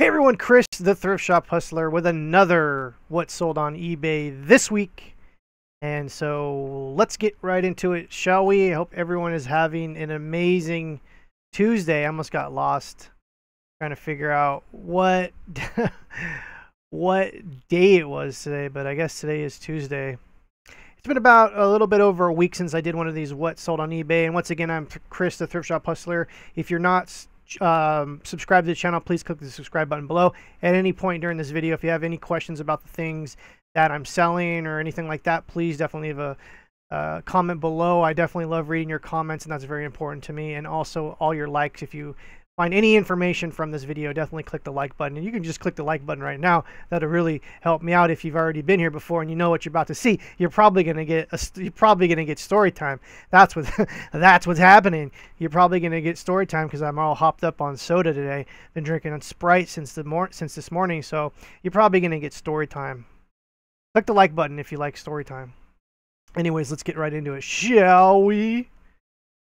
Hey everyone, Chris, the Thrift Shop Hustler, with another What Sold on eBay this week. And so let's get right into it, shall we? I hope everyone is having an amazing Tuesday. I almost got lost trying to figure out what what day it was today, but I guess today is Tuesday. It's been about a little bit over a week since I did one of these What Sold on eBay. And once again, I'm Chris, the Thrift Shop Hustler. If you're not subscribe to the channel, please click the subscribe button below. At any point during this video, if you have any questions about the things that I'm selling or anything like that, please definitely leave a comment below. I definitely love reading your comments, and that's very important to me. And also all your likes. If you find any information from this video, definitely click the like button. And you can just click the like button right now. That'll really help me out. If you've already been here before and you know what you're about to see, you're probably gonna get story time. That's what that's what's happening. You're probably gonna get story time because I'm all hopped up on soda today. Been drinking on Sprite since this morning, so you're probably gonna get story time. Click the like button if you like story time. Anyways, let's get right into it, shall we?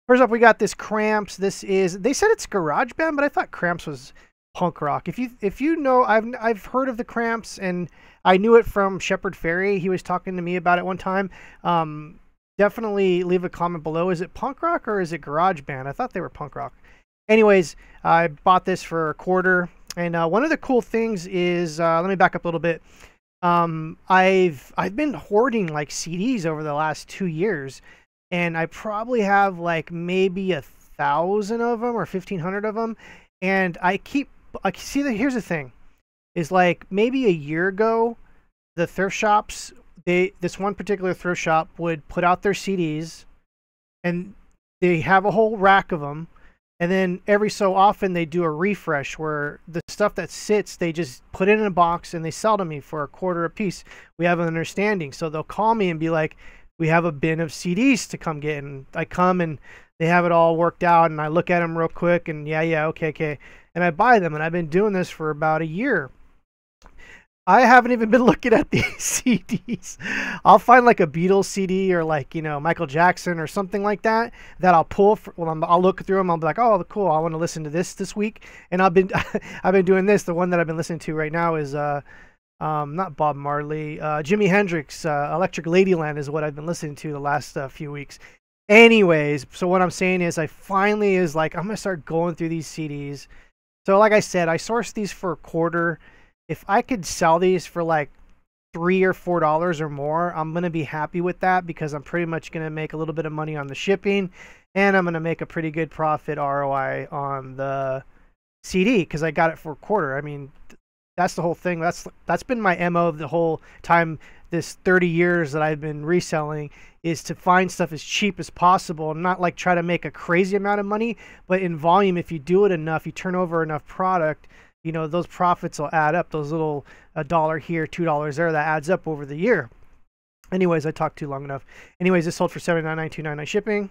First up, we got this Cramps. This is, they said it's garage band, but I thought Cramps was punk rock. If you know, I've heard of the Cramps, and I knew it from Shepard Ferry. He was talking to me about it one time. Definitely leave a comment below. Is it punk rock or is it garage band? I thought they were punk rock. Anyways, I bought this for a quarter, and one of the cool things is, let me back up a little bit. I've been hoarding like CDs over the last 2 years. And I probably have like maybe 1,000 of them or 1,500 of them. And here's the thing, is like maybe a year ago, the thrift shops, this one particular thrift shop would put out their CDs, and they have a whole rack of them. And then every so often they do a refresh where the stuff that sits, they just put it in a box and they sell to me for a quarter a piece. We have an understanding. So they'll call me and be like, we have a bin of CDs to come get. And I come and they have it all worked out, and I look at them real quick and okay. And I buy them, and I've been doing this for about a year. I haven't even been looking at these CDs. I'll find like a Beatles CD or like, you know, Michael Jackson or something like that I'll pull. I'll look through them. I'll be like, oh, cool. I want to listen to this week. And I've been doing this. The one that I've been listening to right now is not Bob Marley, Jimi Hendrix, Electric Ladyland is what I've been listening to the last few weeks. Anyways, so what I'm saying is I'm gonna start going through these CDs. So like I said, I sourced these for a quarter. If I could sell these for like $3 or $4 or more, I'm gonna be happy with that, because I'm pretty much gonna make a little bit of money on the shipping, and I'm gonna make a pretty good profit ROI on the CD because I got it for a quarter. I mean, that's the whole thing. That's been my MO the whole time, this 30 years that I've been reselling, is to find stuff as cheap as possible and not like try to make a crazy amount of money, but in volume. If you do it enough, you turn over enough product, you know, those profits will add up. Those little $1 here, $2 there, that adds up over the year. Anyways, I talked too long enough. Anyways, this sold for $79.99, $2.99 shipping.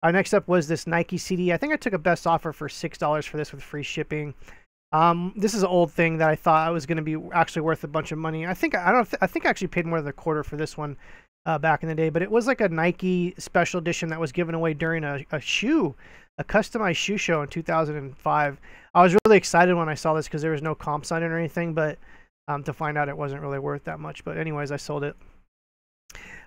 Next up was this Nike CD. I think I took a best offer for $6 for this with free shipping. This is an old thing that I thought I was going to be actually worth a bunch of money. I think I actually paid more than a quarter for this one back in the day, but it was like a Nike special edition that was given away during a customized shoe show in 2005. I was really excited when I saw this because there was no comps on it or anything, but to find out it wasn't really worth that much. But anyways, I sold it.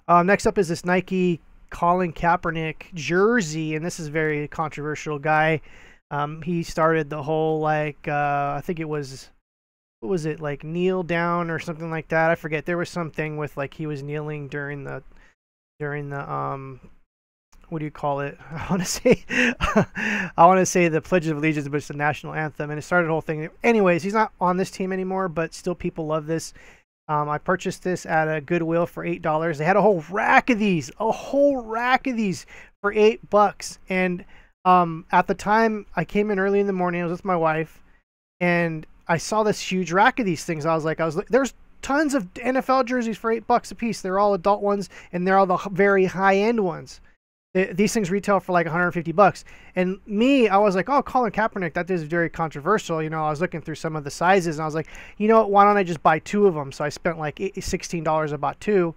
Next up is this Nike Colin Kaepernick jersey, and this is a very controversial guy. He started the whole, like, I think it was, what was it, like kneel down or something like that? I forget. There was something with like he was kneeling during the what do you call it? I want to say the Pledge of Allegiance, but it's the national anthem, and it started the whole thing. Anyways, he's not on this team anymore, but still people love this. I purchased this at a Goodwill for $8. They had a whole rack of these, for $8, and at the time, I came in early in the morning. I was with my wife, and I saw this huge rack of these things. There's tons of NFL jerseys for $8 a piece. They're all adult ones, and they're all the very high-end ones. These things retail for like $150. And I was like, oh, Colin Kaepernick, that is very controversial. You know, I was looking through some of the sizes, and I was like, you know what, why don't I just buy 2 of them? So I spent like $16. I bought 2.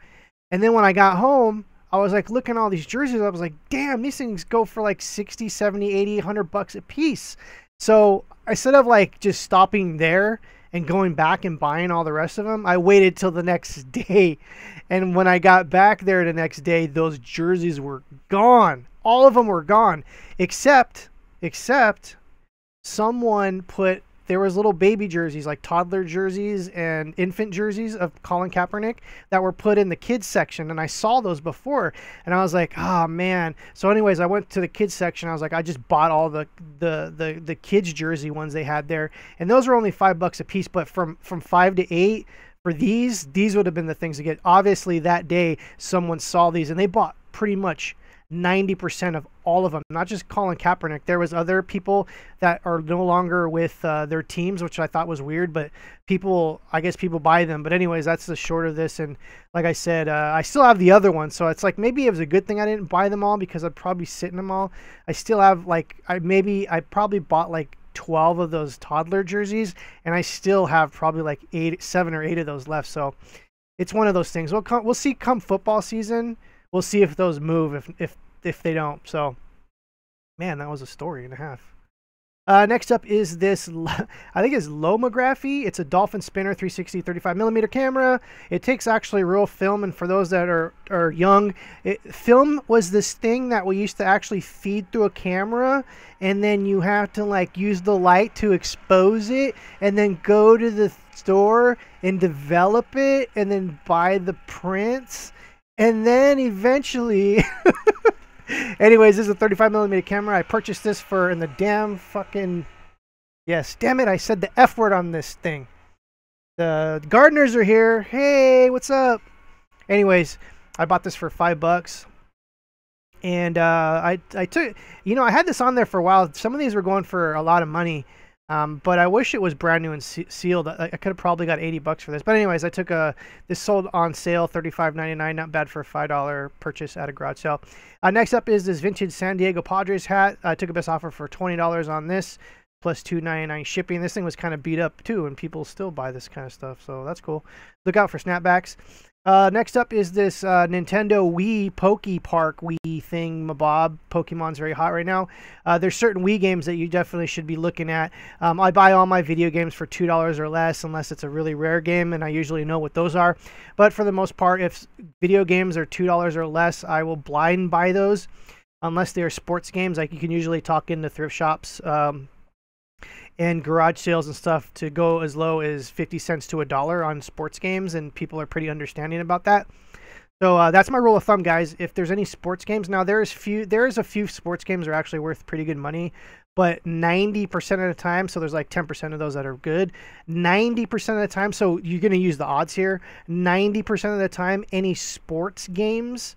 And then when I got home, I was like looking at all these jerseys. I was like, damn, these things go for like 60, 70, 80, $100 a piece. So instead of like just stopping there and going back and buying all the rest of them, I waited till the next day. And when I got back there the next day, those jerseys were gone. All of them were gone, except someone put, there was little baby jerseys, like toddler jerseys and infant jerseys of Colin Kaepernick that were put in the kids section, and I saw those before, and I was like, oh man. So anyways, I went to the kids section. I was like, I just bought all the kids jersey ones they had there, and those were only $5 a piece. But from 5 to 8 for these would have been the things to get. Obviously that day someone saw these and they bought pretty much 90% of all of them, not just Colin Kaepernick. There was other people that are no longer with their teams, which I thought was weird, but people, I guess people buy them. But anyways, that's the short of this. And like I said, I still have the other ones, so it's like maybe it was a good thing I didn't buy them all, because I'd probably sit in them all. I still have like, I probably bought like 12 of those toddler jerseys, and I still have probably like 7 or 8 of those left. So it's one of those things. We'll see come football season. We'll see if those move, if they don't. So, man, that was a story and a half. Next up is this, I think it's Lomography. It's a dolphin spinner, 360, 35mm camera. It takes actually real film, and for those that are young, film was this thing that we used to actually feed through a camera, and then you have to like use the light to expose it, and then go to the store and develop it, and then buy the prints. And then eventually, anyways, this is a 35mm camera. I purchased this for, in the damn fucking, yes, damn it, I said the F word on this thing. The gardeners are here. Hey, what's up? Anyways, I bought this for $5. And I took, you know, I had this on there for a while. Some of these were going for a lot of money. But I wish it was brand new and sealed. I could have probably got $80 for this. But anyways, I took this sold on sale, $35.99. Not bad for a $5 purchase at a garage sale. Next up is this vintage San Diego Padres hat. I took a best offer for $20 on this, plus $2.99 shipping. This thing was kind of beat up too, and people still buy this kind of stuff, so that's cool. Look out for snapbacks. Next up is this Nintendo Wii Poke Park Wii thing, mabob. Pokemon's very hot right now. There's certain Wii games that you definitely should be looking at. I buy all my video games for $2 or less, unless it's a really rare game, and I usually know what those are. But for the most part, if video games are $2 or less, I will blind buy those, unless they are sports games. Like, you can usually talk into thrift shops and garage sales and stuff to go as low as 50 cents to $1 on sports games, and people are pretty understanding about that. So that's my rule of thumb, guys. If there's any sports games, now there is a few sports games that are actually worth pretty good money, but 90% of the time, so there's like 10% of those that are good. 90% of the time, so you're going to use the odds here. 90% of the time, any sports games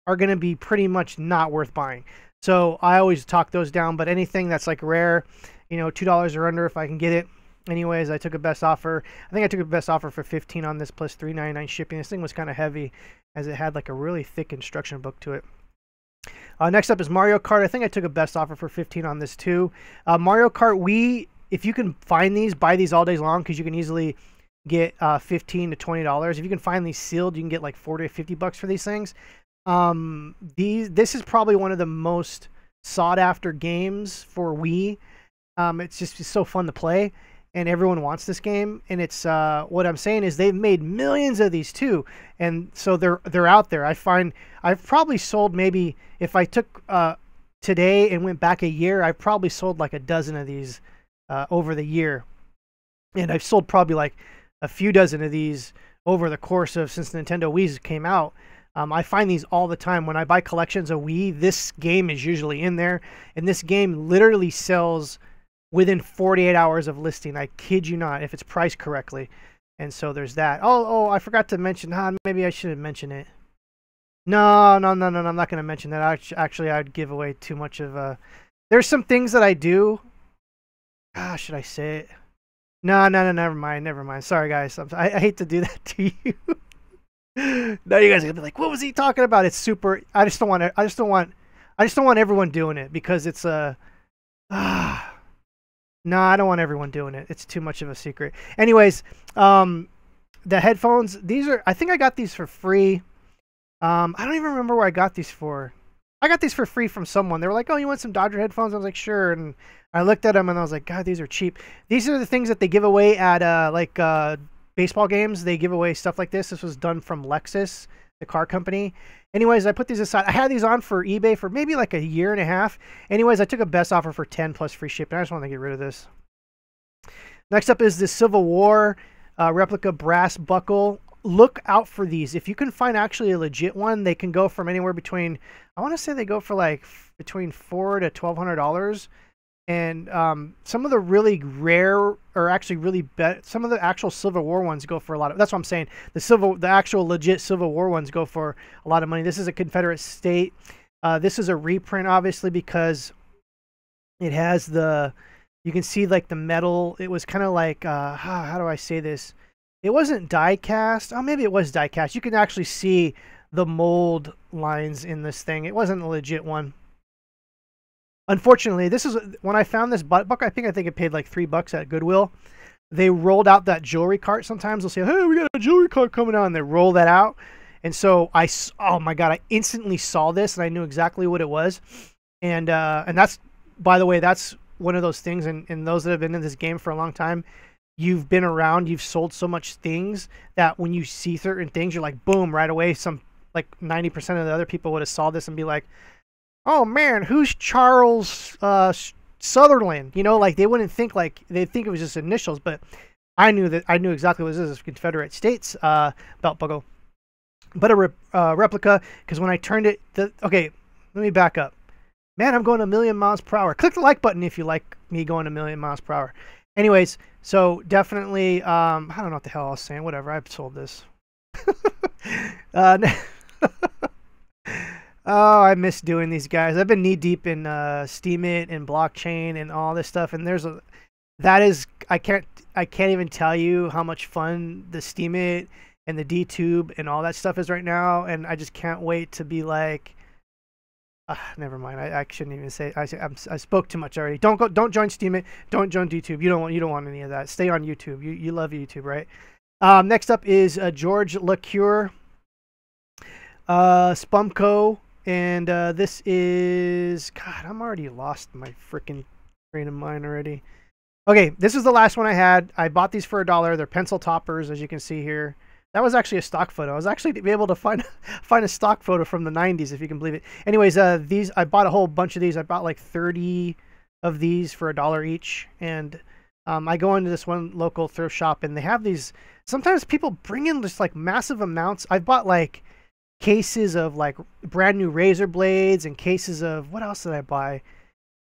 are going to be pretty much not worth buying. So I always talk those down, but anything that's like rare, you know, $2 or under if I can get it. Anyways, I took a best offer. I think I took a best offer for $15 on this, plus $3.99 shipping. This thing was kind of heavy, as it had like a really thick instruction book to it. Next up is Mario Kart. I think I took a best offer for $15 on this too. Mario Kart Wii, if you can find these, buy these all days long, because you can easily get $15 to $20. If you can find these sealed, you can get like $40 to $50 for these things. This is probably one of the most sought after games for Wii. It's just so fun to play, and everyone wants this game. And it's what I'm saying is they've made millions of these too, and so they're out there. I find I've probably sold, maybe if I took today and went back a year, I've probably sold like a dozen of these over the year, and I've sold probably like a few dozen of these over the course of since Nintendo Wii's came out. I find these all the time. When I buy collections of Wii, this game is usually in there. And this game literally sells within 48 hours of listing. I kid you not, if it's priced correctly. And so there's that. Oh, I forgot to mention. Maybe I shouldn't mention it. No, I'm not going to mention that. Actually, I'd give away too much of a... There's some things that I do. Should I say it? No, never mind. Sorry, guys. I hate to do that to you. Now you guys are gonna be like, what was he talking about? It's super. I just don't want everyone doing it, because it's a no, I don't want everyone doing it. It's too much of a secret. Anyways, the headphones, these are, I think I got these for free. I don't even remember where I got these for. I got these for free from someone. They were like, "Oh, you want some Dodger headphones?" I was like, "Sure." And I looked at them and I was like, "God, these are cheap." These are the things that they give away at baseball games. They give away stuff like this. This was done from Lexus, the car company. Anyways, I put these aside. I had these on for eBay for maybe like a year and a half. Anyways, I took a best offer for 10 plus free shipping. I just want to get rid of this. Next up is the Civil War replica brass buckle. Look out for these. If you can find actually a legit one, they can go from anywhere between, I want to say they go for like between $400 to $1,200. And some of the really rare, or actually really some of the actual Civil War ones go for a lot of. That's what I'm saying. The actual legit Civil War ones go for a lot of money. This is a Confederate state. This is a reprint, obviously, because it has the. You can see like the metal. It was kind of like how do I say this? It wasn't die cast. Oh, maybe it was die cast. You can actually see the mold lines in this thing. It wasn't a legit one. Unfortunately, this is when I found this butt buckle. I think it paid like $3 at Goodwill. They rolled out that jewelry cart. Sometimes they'll say, "Hey, we got a jewelry cart coming out," and they roll that out. And so oh my God, I instantly saw this and I knew exactly what it was. And that's, by the way, that's one of those things. And those that have been in this game for a long time, you've been around, you've sold so much things that when you see certain things, you're like, boom, right away. Some like 90% of the other people would have saw this and be like, "Oh man, who's Charles Sutherland?" You know, like they wouldn't think, like they'd think it was just initials, but I knew exactly what this is. Confederate States belt buckle, but a replica, because when I turned it, okay, let me back up. Man, I'm going a million miles per hour. Click the like button if you like me going a million miles per hour. Anyways, so definitely, I don't know what the hell I was saying. Whatever, I've sold this. Oh, I miss doing these, guys. I've been knee deep in Steemit and blockchain and all this stuff, and I can't even tell you how much fun the Steemit and the DTube and all that stuff is right now, and I just can't wait to be like, never mind. I shouldn't even say. I spoke too much already. Don't join Steemit. Don't join DTube. You don't want any of that. Stay on YouTube. You love YouTube, right? Next up is George LaCure, Spumco. And this is, God, I'm already lost my freaking train of mind already. Okay, this is the last one I had. I bought these for $1. They're pencil toppers, as you can see here. That was actually a stock photo. I was actually able to find a stock photo from the 90s, if you can believe it. Anyways, these, I bought a whole bunch of these. I bought like 30 of these for $1 each. And I go into this one local thrift shop, and they have these. Sometimes people bring in just like massive amounts. I've bought like cases of like brand new razor blades and cases of, what else did I buy?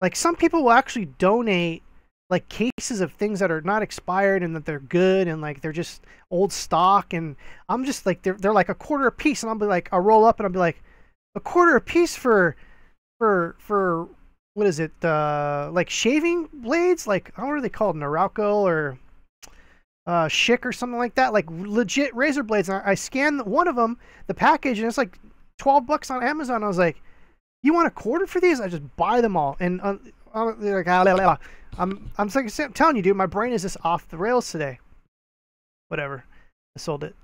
Like some people will actually donate like cases of things that are not expired and that they're good and like they're just old stock, and I'm just like, they're like $0.25 a piece, and I'll be like, I'll roll up and I'll be like, $0.25 a piece for what is it, like shaving blades, like what are they called, Norauco or Schick or something like that, like legit razor blades. And I scanned one of them, the package, and it's like $12 on Amazon. I was like, "You want $0.25 for these?" I just buy them all, and they're like, I'm telling you, dude, my brain is just off the rails today. Whatever, I sold it.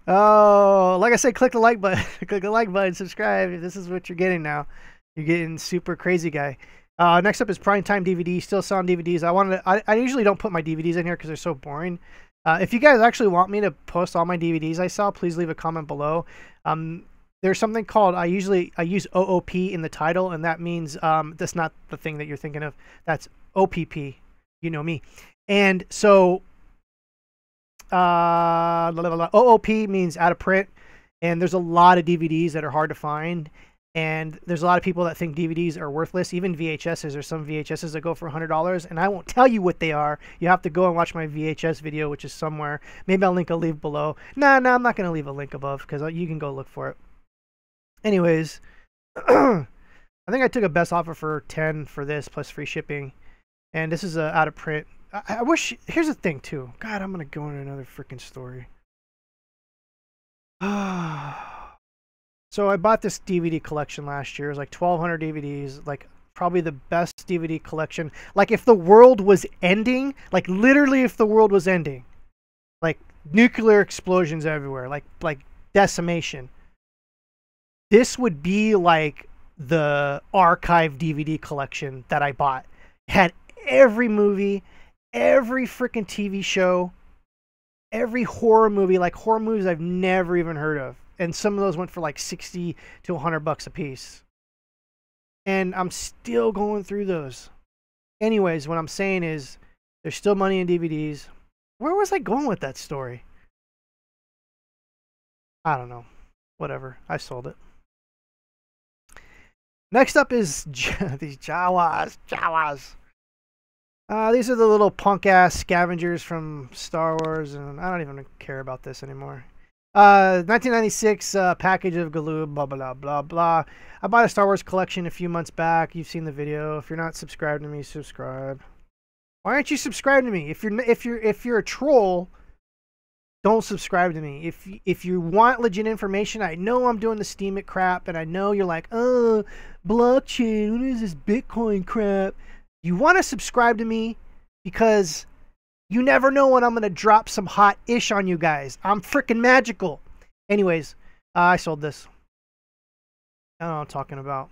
Oh, like I said, click the like button, click the like button, subscribe if this is what you're getting now. You're getting super crazy guy. Next up is Prime Time DVD. Still selling DVDs. I usually don't put my DVDs in here because they're so boring. If you guys actually want me to post all my DVDs I sell, please leave a comment below. There's something called, I use OOP in the title, and that means that's not the thing that you're thinking of. That's OPP. You know me. And so OOP means out of print, and there's a lot of DVDs that are hard to find. And there's a lot of people that think DVDs are worthless, even VHSs. There's some VHSs that go for $100, and I won't tell you what they are. You have to go and watch my VHS video, which is somewhere. Maybe I'll leave below. No, I'm not going to leave a link above because you can go look for it. Anyways, I think I took a best offer for 10 for this plus free shipping, and this is out of print. I wish. Here's the thing too. God, I'm going to go into another freaking story. So I bought this DVD collection last year. It was like 1,200 DVDs, like probably the best DVD collection. Like if the world was ending, like literally if the world was ending, like nuclear explosions everywhere, like decimation. This would be like the archive DVD collection that I bought. It had every movie, every freaking TV show, every horror movie, like horror movies I've never even heard of. And some of those went for like 60 to $100 a piece. And I'm still going through those. Anyways, what I'm saying is there's still money in DVDs. Where was I going with that story? I don't know. Whatever. I sold it. Next up is these Jawas. These are the little punk-ass scavengers from Star Wars, and I don't even care about this anymore. 1996 package of Galoob, blah, blah, blah, blah. I bought a Star Wars collection a few months back. You've seen the video. If you're not subscribed to me, subscribe. Why aren't you subscribed to me? If you're a troll, don't subscribe to me. If you want legit information, I know I'm doing the Steam It crap, and I know you're like, oh, blockchain, what is this Bitcoin crap? You want to subscribe to me because you never know when I'm going to drop some hot ish on you guys. I'm freaking magical. Anyways, I sold this. I don't know what I'm talking about.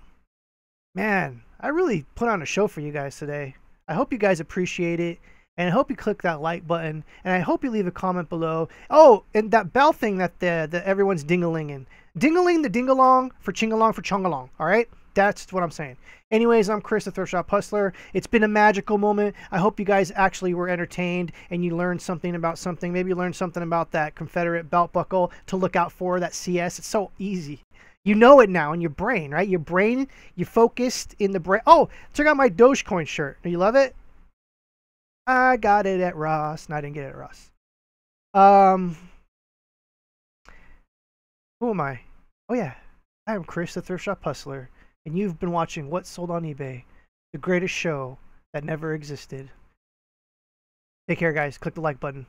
Man, I really put on a show for you guys today. I hope you guys appreciate it. And I hope you click that like button. And I hope you leave a comment below. Oh, and that bell thing that everyone's ding-a-linging. Ding-a-ling the ding-along for ching-along for chung-along. All right? That's what I'm saying. Anyways, I'm Chris, the Thrift Shop Hustler. It's been a magical moment. I hope you guys actually were entertained and you learned something about something. Maybe you learned something about that Confederate belt buckle to look out for, that CS. It's so easy. You know it now in your brain, right? Your brain, you're focused in the brain. Oh, check out my Dogecoin shirt. Do you love it? I got it at Ross. No, I didn't get it at Ross. Who am I? Oh, yeah. I am Chris, the Thrift Shop Hustler. And you've been watching What Sold on eBay, the greatest show that never existed. Take care, guys. Click the like button.